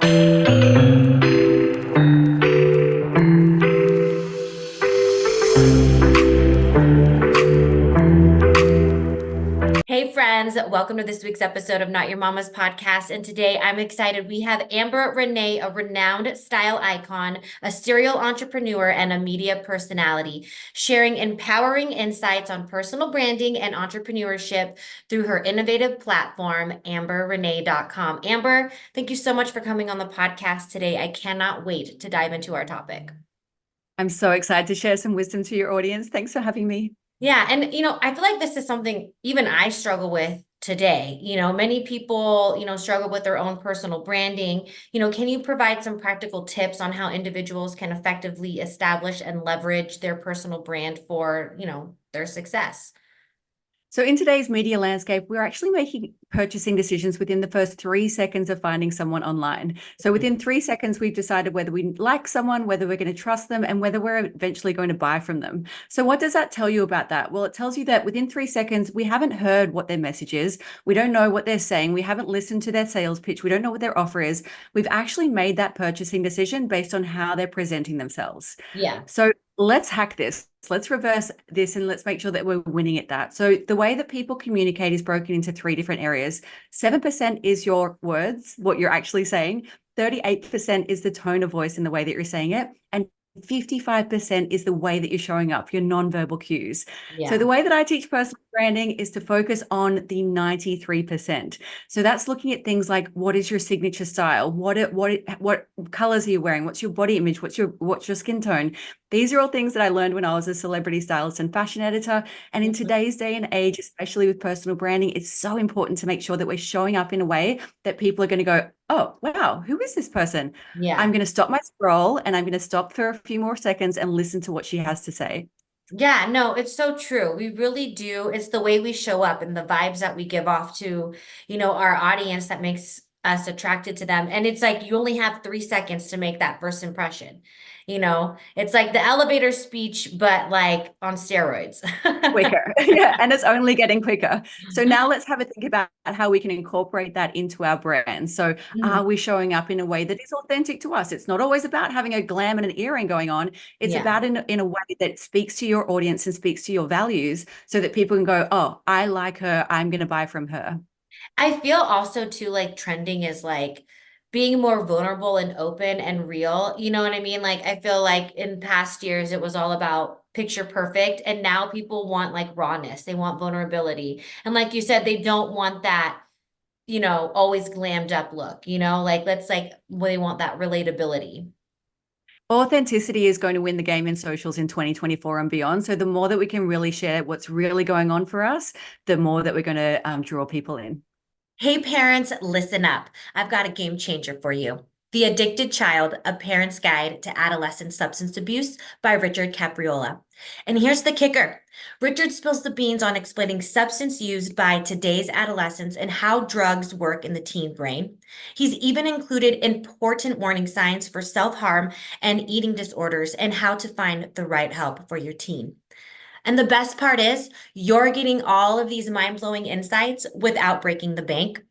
Hey friends, welcome to this week's episode of Not Your Mama's Podcast. And today I'm excited. We have Amber Renee, a renowned style icon, a serial entrepreneur, and a media personality, sharing empowering insights on personal branding and entrepreneurship through her innovative platform, amberrenee.com. Amber, thank you so much for coming on the podcast today. I cannot wait to dive into our topic. I'm so excited to share some wisdom to your audience. Thanks for having me. Yeah, and I feel like this is something even I struggle with today. Many people, struggle with their own personal branding. Can you provide some practical tips on how individuals can effectively establish and leverage their personal brand for, their success? So in today's media landscape, we're actually making purchasing decisions within the first 3 seconds of finding someone online. So within 3 seconds, we've decided whether we like someone, whether we're going to trust them, and whether we're eventually going to buy from them. So what does that tell you about that? Well, it tells you that within 3 seconds, we haven't heard what their message is. We don't know what they're saying. We haven't listened to their sales pitch. We don't know what their offer is. We've actually made that purchasing decision based on how they're presenting themselves. Yeah. So let's hack this. Let's reverse this and let's make sure that we're winning at that. So the way that people communicate is broken into 3 different areas. 7% is your words, what you're actually saying. 38% is the tone of voice and the way that you're saying it. And 55% is the way that you're showing up, your nonverbal cues. Yeah. So the way that I teach personal branding is to focus on the 93%. So that's looking at things like, what is your signature style? What colors are you wearing? What's your body image? What's your skin tone? These are all things that I learned when I was a celebrity stylist and fashion editor. And in today's day and age, especially with personal branding, it's so important to make sure that we're showing up in a way that people are going to go, oh, wow, who is this person? Yeah. I'm going to stop my scroll and I'm going to stop for a few more seconds and listen to what she has to say. Yeah, no, it's so true. We really do. It's the way we show up and the vibes that we give off to, our audience that makes us attracted to them. And it's like you only have 3 seconds to make that first impression. It's like the elevator speech, but like on steroids. Quicker. Yeah, and it's only getting quicker. So now let's have a think about how we can incorporate that into our brand. So are we showing up in a way that is authentic to us? It's not always about having a glam and an earring going on. It's about in a way that speaks to your audience and speaks to your values so that people can go, oh, I like her. I'm going to buy from her. I feel also too like trending is like being more vulnerable and open and real. You know what I mean? Like I feel like in past years it was all about picture perfect and now people want like rawness. They want vulnerability. And like you said, they don't want that, always glammed up look, like they want that relatability. Authenticity is going to win the game in socials in 2024 and beyond. So the more that we can really share what's really going on for us, the more that we're going to draw people in. Hey parents, listen up. I've got a game changer for you. The Addicted Child, A Parent's Guide to Adolescent Substance Abuse by Richard Capriola. And here's the kicker. Richard spills the beans on explaining substance used by today's adolescents and how drugs work in the teen brain. He's even included important warning signs for self-harm and eating disorders and how to find the right help for your teen. And the best part is you're getting all of these mind-blowing insights without breaking the bank.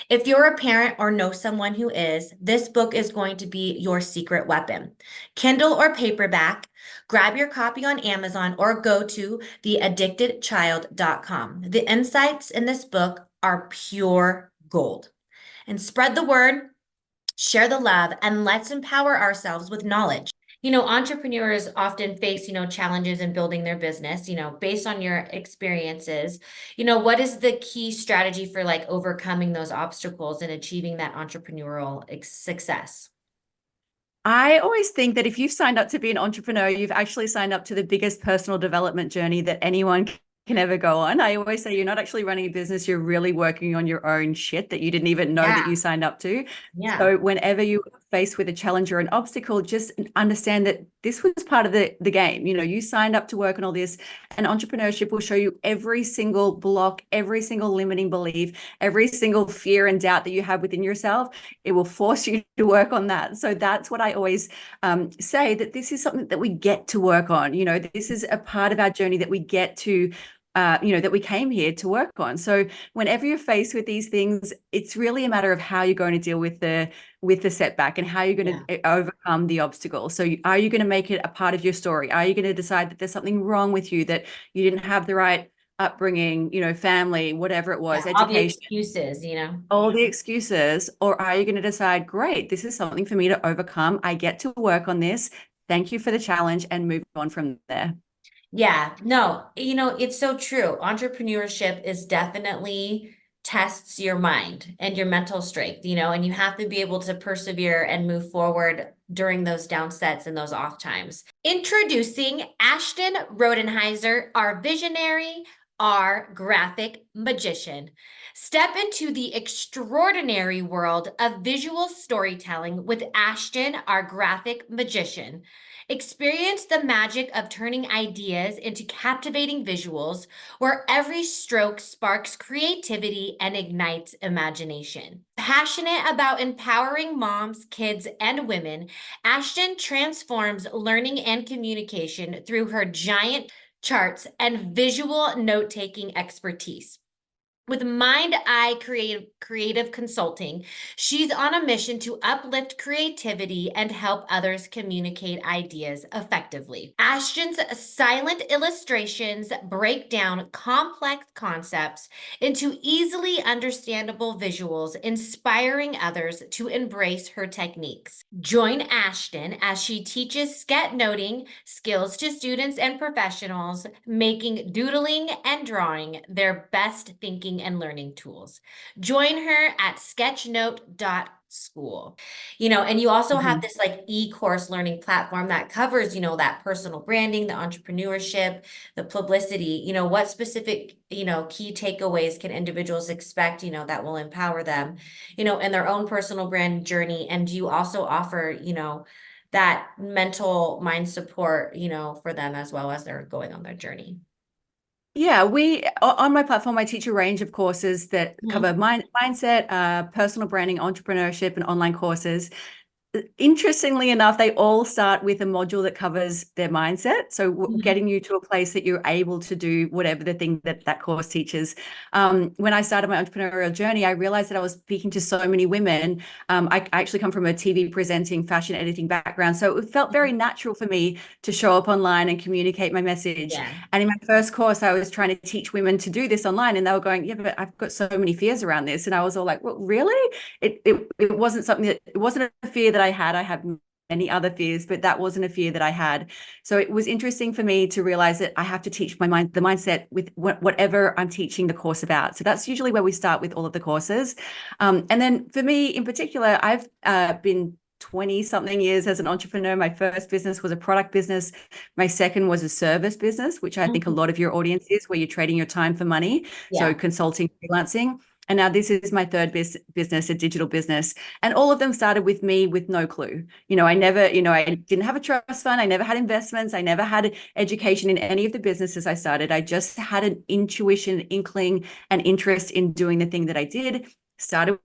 If you're a parent or know someone who is, this book is going to be your secret weapon. Kindle or paperback, grab your copy on Amazon or go to theaddictedchild.com. The insights in this book are pure gold. And spread the word, share the love, and let's empower ourselves with knowledge. Entrepreneurs often face, challenges in building their business, based on your experiences, what is the key strategy for like overcoming those obstacles and achieving that entrepreneurial success? I always think that if you've signed up to be an entrepreneur, you've actually signed up to the biggest personal development journey that anyone can ever go on. I always say you're not actually running a business, you're really working on your own shit that you didn't even know that you signed up to. So whenever you are faced with a challenge or an obstacle, just understand that this was part of the game. You signed up to work on all this, and entrepreneurship will show you every single block, every single limiting belief, every single fear and doubt that you have within yourself. It will force you to work on that. So that's what I always say, that this is something that we get to work on. This is a part of our journey that we get to that we came here to work on. So whenever you're faced with these things, it's really a matter of how you're going to deal with the setback and how you're going Yeah. to overcome the obstacle. So are you going to make it a part of your story? Are you going to decide that there's something wrong with you, that you didn't have the right upbringing, family, whatever it was, Yeah. All the education, excuses, all the excuses? Or are you going to decide, great, this is something for me to overcome. I get to work on this. Thank you for the challenge, and move on from there. Yeah, no, it's so true. Entrepreneurship is definitely tests your mind and your mental strength, and you have to be able to persevere and move forward during those downsets and those off times. Introducing Ashton Rodenheiser, our visionary, our graphic magician. Step into the extraordinary world of visual storytelling with Ashton, our graphic magician. Experience the magic of turning ideas into captivating visuals where every stroke sparks creativity and ignites imagination. Passionate about empowering moms, kids, and women, Ashton transforms learning and communication through her giant charts and visual note taking expertise. With Mind Eye Creative Consulting, she's on a mission to uplift creativity and help others communicate ideas effectively. Ashton's silent illustrations break down complex concepts into easily understandable visuals, inspiring others to embrace her techniques. Join Ashton as she teaches sketchnoting skills to students and professionals, making doodling and drawing their best thinking and learning tools. Join her at sketchnote.school. And you also have this like e-course learning platform that covers, that personal branding, the entrepreneurship, the publicity, what specific, key takeaways can individuals expect, that will empower them, in their own personal brand journey. And you also offer, that mental mind support, for them as well as they're going on their journey. Yeah, on my platform, I teach a range of courses that cover mindset, personal branding, entrepreneurship, and online courses. Interestingly enough, they all start with a module that covers their mindset. So getting you to a place that you're able to do whatever the thing that course teaches. When I started my entrepreneurial journey, I realized that I was speaking to so many women. I actually come from a TV presenting, fashion editing background. So it felt very natural for me to show up online and communicate my message. Yeah. And in my first course, I was trying to teach women to do this online, and they were going, yeah, but I've got so many fears around this. And I was all like, well, really? It wasn't something that, it wasn't a fear that I had. I have many other fears, but that wasn't a fear that I had. So it was interesting for me to realize that I have to teach the mindset with whatever I'm teaching the course about. So that's usually where we start with all of the courses. And then for me in particular, I've been 20 something years as an entrepreneur. My first business was a product business. My second was a service business, which I think a lot of your audience is, where you're trading your time for money. Yeah. So consulting, freelancing. And now this is my third business, a digital business. And all of them started with me with no clue. I never, I didn't have a trust fund. I never had investments. I never had education in any of the businesses I started. I just had an intuition, inkling, and interest in doing the thing that I did. Started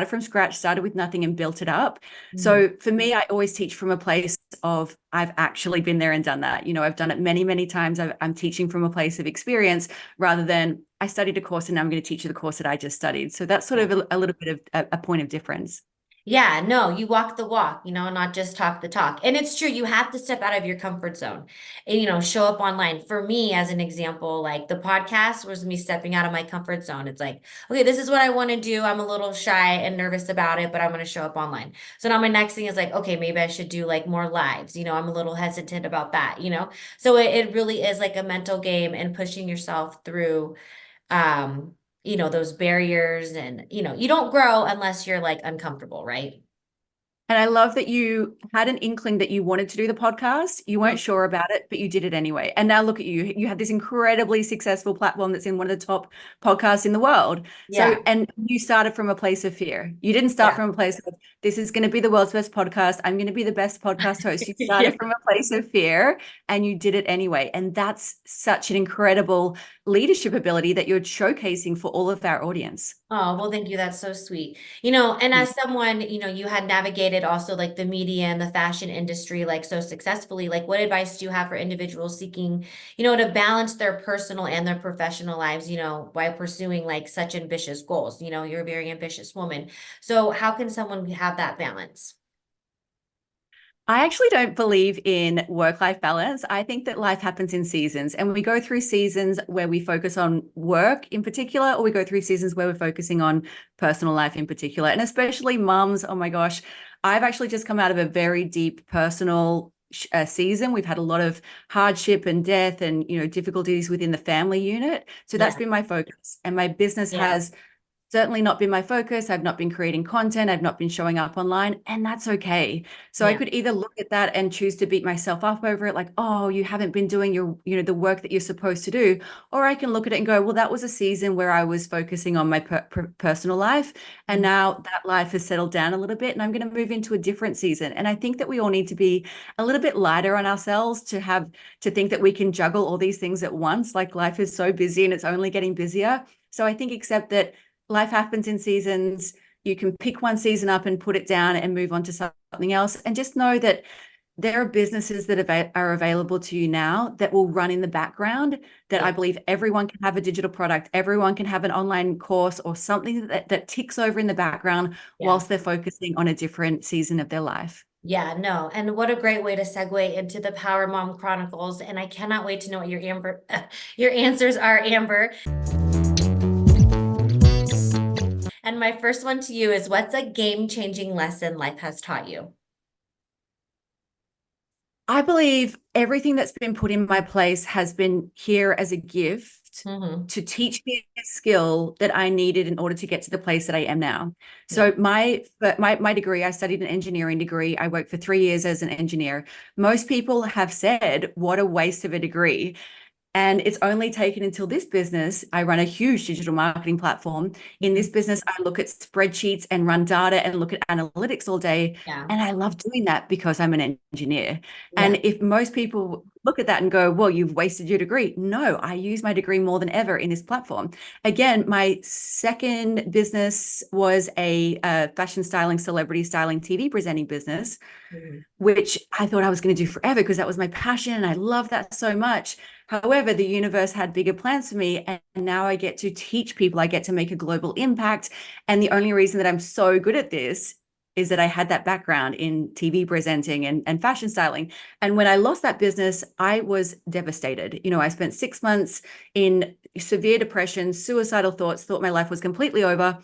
from scratch, started with nothing, and built it up. So for me, I always teach from a place of, I've actually been there and done that. I've done it many, many times. I'm teaching from a place of experience rather than I studied a course and now I'm going to teach you the course that I just studied. So that's sort of a little bit of a point of difference. Yeah, no, you walk the walk, not just talk the talk. And it's true, you have to step out of your comfort zone and, show up online. For me, as an example, like the podcast was me stepping out of my comfort zone. It's like, okay, this is what I want to do. I'm a little shy and nervous about it, but I'm going to show up online. So now my next thing is like, okay, maybe I should do like more lives. I'm a little hesitant about that, So it really is like a mental game and pushing yourself through those barriers and, you don't grow unless you're like uncomfortable, right? And I love that you had an inkling that you wanted to do the podcast. You weren't sure about it, but you did it anyway. And now look at you. You have this incredibly successful platform that's in one of the top podcasts in the world. Yeah. So, and you started from a place of fear. You didn't start from a place of, this is going to be the world's best podcast. I'm going to be the best podcast host. You started from a place of fear and you did it anyway. And that's such an incredible leadership ability that you're showcasing for all of our audience. Oh, well, thank you. That's so sweet. And as someone, you had navigated also like the media and the fashion industry like so successfully, like what advice do you have for individuals seeking, to balance their personal and their professional lives, while pursuing like such ambitious goals? You're a very ambitious woman. So how can someone have that balance? I actually don't believe in work-life balance. I think that life happens in seasons, and we go through seasons where we focus on work in particular, or we go through seasons where we're focusing on personal life in particular. And especially mums, oh my gosh, I've actually just come out of a very deep personal season. We've had a lot of hardship and death and, difficulties within the family unit. So that's Yeah. been my focus. And my business Yeah. has certainly not been my focus. I've not been creating content. I've not been showing up online, and that's okay. So I Yeah. could either look at that and choose to beat myself up over it, like, oh, you haven't been doing your, the work that you're supposed to do. Or I can look at it and go, well, that was a season where I was focusing on my personal life. And Mhm. now that life has settled down a little bit and I'm going to move into a different season. And I think that we all need to be a little bit lighter on ourselves to think that we can juggle all these things at once. Like life is so busy and it's only getting busier. So I think accept that life happens in seasons. You can pick one season up and put it down and move on to something else. And just know that there are businesses that are available to you now that will run in the background, that Yeah. I believe everyone can have a digital product, everyone can have an online course or something that ticks over in the background Yeah. whilst they're focusing on a different season of their life. Yeah, no. And what a great way to segue into the Power Mom Chronicles. And I cannot wait to know what your answers are, Amber. And my first one to you is, what's a game-changing lesson life has taught you? I believe everything that's been put in my place has been here as a gift Mm-hmm. to teach me a skill that I needed in order to get to the place that I am now. Yeah. So my degree, I studied an engineering degree. I worked for 3 years as an engineer. Most people have said, what a waste of a degree. And it's only taken until this business. I run a huge digital marketing platform. In Mhm. this business, I look at spreadsheets and run data and look at analytics all day. Yeah. And I love doing that because I'm an engineer. Yeah. And if most people look at that and go, well, you've wasted your degree. No, I use my degree more than ever in this platform. Again, my second business was a fashion styling, celebrity styling, TV presenting business, Mhm. which I thought I was going to do forever because that was my passion and I love that so much. However, the universe had bigger plans for me, and now I get to teach people, I get to make a global impact. And the only reason that I'm so good at this is that I had that background in TV presenting and fashion styling. And when I lost that business, I was devastated. I spent 6 months in severe depression, suicidal thoughts, thought my life was completely over,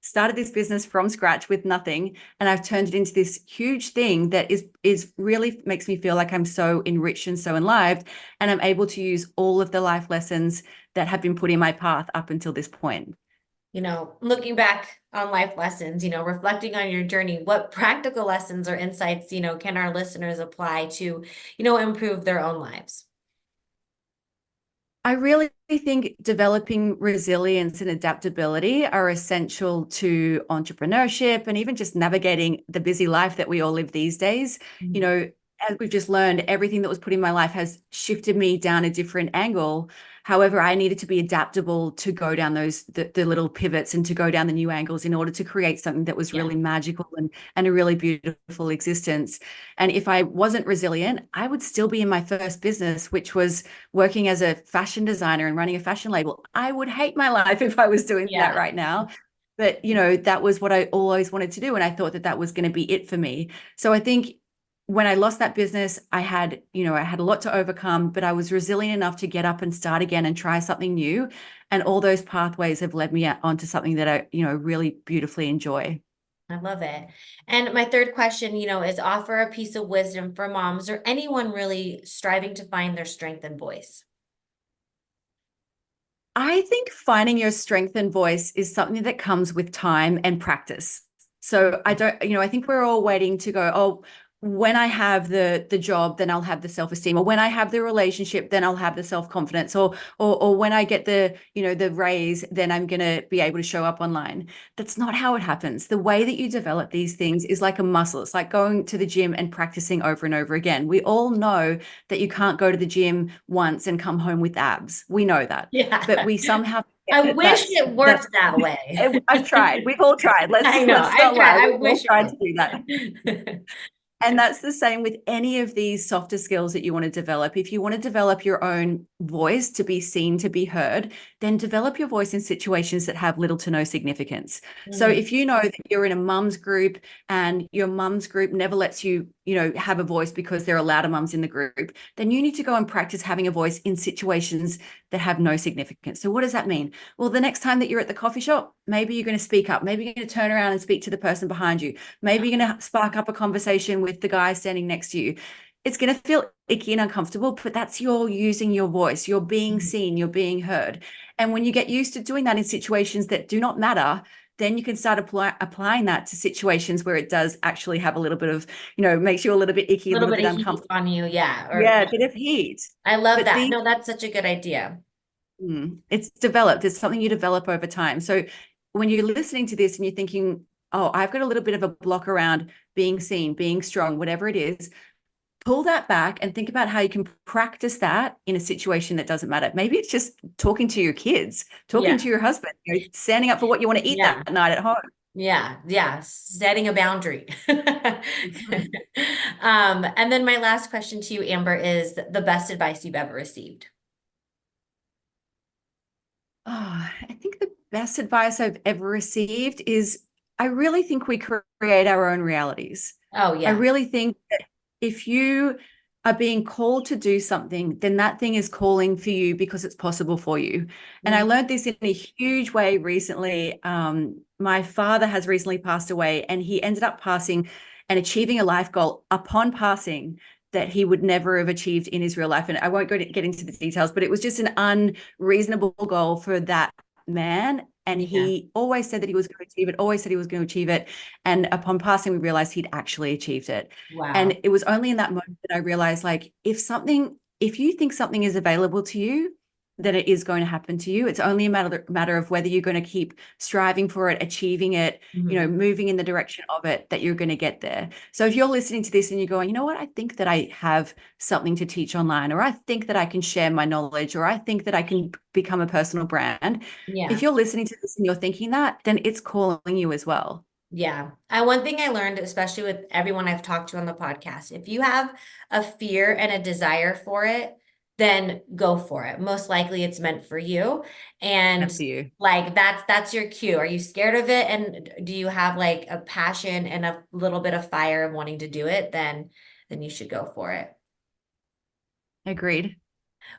started this business from scratch with nothing, and I've turned it into this huge thing that is really makes me feel like I'm so enriched and so enlivened, and I'm able to use all of the life lessons that have been put in my path up until this point. Looking back on life lessons, reflecting on your journey, what practical lessons or insights, can our listeners apply to, improve their own lives? I really think developing resilience and adaptability are essential to entrepreneurship and even just navigating the busy life that we all live these days. You Mhm. know, as we've just learned, everything that was put in my life has shifted me down a different angle. However, I needed to be adaptable to go down the little pivots and to go down the new angles in order to create something that was Yeah. really magical and a really beautiful existence. And if I wasn't resilient, I would still be in my first business, which was working as a fashion designer and running a fashion label. I would hate my life if I was doing that Yeah. right now. But, that was what I always wanted to do. And I thought that that was going to be it for me. So I think when I lost that business, I had a lot to overcome, but I was resilient enough to get up and start again and try something new. And all those pathways have led me onto something that I, really beautifully enjoy. I love it. And my third question, is offer a piece of wisdom for moms or anyone really striving to find their strength and voice. I think finding your strength and voice is something that comes with time and practice. So I don't, I think we're all waiting to go, oh, when I have the job, then I'll have the self-esteem, or when I have the relationship, then I'll have the self-confidence, or when I get the raise, then I'm gonna be able to show up online. That's not how it happens. The way that you develop these things is like a muscle. It's like going to the gym and practicing over and over again. We all know that you can't go to the gym once and come home with abs. We know that. Yeah. But we somehow I wish it That's worked that way. I've tried. We've all tried. I know. Let's I've not lie. tried. I We've all wish tried to do that. it was. And that's the same with any of these softer skills that you want to develop. If you want to develop your own voice to be seen, to be heard, then develop your voice in situations that have little to no significance. So Mhm. if you know that you're in a mum's group and your mum's group never lets you, have a voice because there are louder mums in the group, then you need to go and practice having a voice in situations that have no significance. So what does that mean? Well, the next time that you're at the coffee shop, maybe you're going to speak up. Maybe you're going to turn around and speak to the person behind you. Maybe you're going to spark up a conversation with the guy standing next to you. It's going to feel icky and uncomfortable, but that's your using your voice. You're being Mhm. seen, you're being heard. And when you get used to doing that in situations that do not matter, then you can start applying that to situations where it does actually have a little bit of, makes you a little bit icky, A a little little bit bit of heat uncomfortable. on you. Yeah. Or Yeah, a bit of heat. I love But that. these No, that's such a good idea. It's developed. It's something you develop over time. So when you're listening to this and you're thinking, oh, I've got a little bit of a block around being seen, being strong, whatever it is, pull that back and think about how you can practice that in a situation that doesn't matter. Maybe it's just talking to your kids, talking Yeah. to your husband, standing up for what you want to eat Yeah. that night at home. Yeah. Yeah. Setting a boundary. Mhm. And then my last question to you, Amber, is the best advice you've ever received. Oh, I think the best advice I've ever received is I really think we create our own realities. Oh, I yeah. really think that if you are being called to do something, then that thing is calling for you because it's possible for you. And I Mhm. learned this in a huge way recently. My father has recently passed away, and he ended up passing and achieving a life goal upon passing that he would never have achieved in his real life. And I won't get into the details, but it was just an unreasonable goal for that man. And Yeah. he always said that he was going to achieve it, always said he was going to achieve it. And upon passing, we realized he'd actually achieved it. Wow. And it was only in that moment that I realized, like, if you think something is available to you, then it is going to happen to you. It's only a matter of whether you're going to keep striving for it, achieving it, Mhm. moving in the direction of it, that you're going to get there. So if you're listening to this and you're going, you know what, I think that I have something to teach online, or I think that I can share my knowledge, or I think that I can become a personal brand. If Yeah. you're listening to this and you're thinking that, then it's calling you as well. Yeah. One thing I learned, especially with everyone I've talked to on the podcast, if you have a fear and a desire for it, then go for it. Most likely it's meant for you. And That's you. like that's your cue. Are you scared of it? And do you have like a passion and a little bit of fire of wanting to do it? Then you should go for it. Agreed.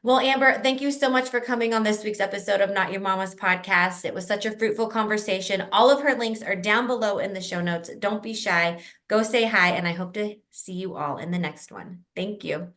Well, Amber, thank you so much for coming on this week's episode of Not Your Mama's podcast. It was such a fruitful conversation. All of her links are down below in the show notes. Don't be shy. Go say hi, and I hope to see you all in the next one. Thank you.